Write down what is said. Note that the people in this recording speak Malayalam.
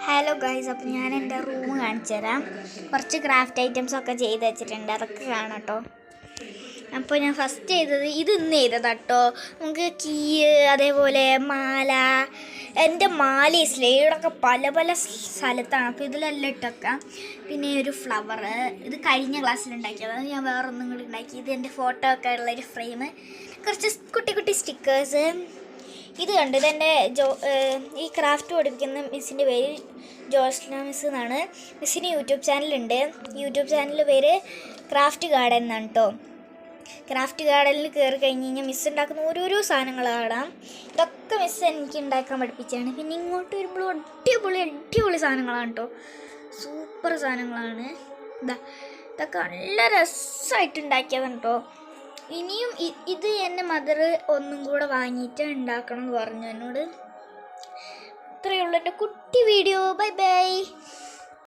ഹലോ ഗൈസ്, അപ്പോൾ ഞാൻ എൻ്റെ റൂം കാണിച്ചു തരാം. കുറച്ച് ക്രാഫ്റ്റ് ഐറ്റംസൊക്കെ ചെയ്ത് വെച്ചിട്ടുണ്ട്, അതൊക്കെ കാണാം കേട്ടോ. അപ്പോൾ ഞാൻ ഫസ്റ്റ് ചെയ്തത് ഇന്ന് ചെയ്തതാട്ടോ. നമുക്ക് കീ, അതേപോലെ മാല. എൻ്റെ മാല സ്ലേഡൊക്കെ പല പല സ്ഥലത്താണ്, അപ്പോൾ ഇതിലെല്ലാം ഇട്ടൊക്കെ. പിന്നെ ഒരു ഫ്ലവർ, ഇത് കഴിഞ്ഞ ക്ലാസ്സിലുണ്ടാക്കിയത്, അത് ഞാൻ വേറെ ഒന്നും കൂടി ഉണ്ടാക്കി. ഇത് എൻ്റെ ഫോട്ടോ ഒക്കെ ഉള്ളൊരു ഫ്രെയിം, കുറച്ച് കുട്ടി കുട്ടി സ്റ്റിക്കേഴ്സ്. ഇത് കണ്ടു, ഇതെൻ്റെ ഈ ക്രാഫ്റ്റ് പഠിപ്പിക്കുന്ന മിസ്സിൻ്റെ പേര് ജോസ്ന മിസ് എന്നാണ്. മിസ്സിന് യൂട്യൂബ് ചാനലുണ്ട്. യൂട്യൂബ് ചാനലിൻ്റെ പേര് ക്രാഫ്റ്റ് ഗാർഡൻ എന്നാണ് കേട്ടോ. ക്രാഫ്റ്റ് ഗാർഡനിൽ കയറി കഴിഞ്ഞ് കഴിഞ്ഞാൽ മിസ് ഉണ്ടാക്കുന്ന ഓരോരോ സാധനങ്ങൾ കാണാം. ഇതൊക്കെ മിസ് എനിക്ക് ഉണ്ടാക്കാൻ പഠിപ്പിച്ചാണ്. പിന്നെ ഇങ്ങോട്ട് വരുമ്പോൾ അടിപൊളി അടിപൊളി സാധനങ്ങളാണ് കേട്ടോ. സൂപ്പർ സാധനങ്ങളാണ്. ഇതൊക്കെ നല്ല രസമായിട്ട് ഉണ്ടാക്കിയതാണ് കേട്ടോ. ഇനിയും ഇത് എൻ്റെ മദർ ഒന്നും കൂടെ വാങ്ങിയിട്ട് ഉണ്ടാക്കണം എന്ന് പറഞ്ഞു എന്നോട്. ഇത്രയേ ഉള്ളൂ എൻ്റെ കുട്ടി വീഡിയോ. Bye bye.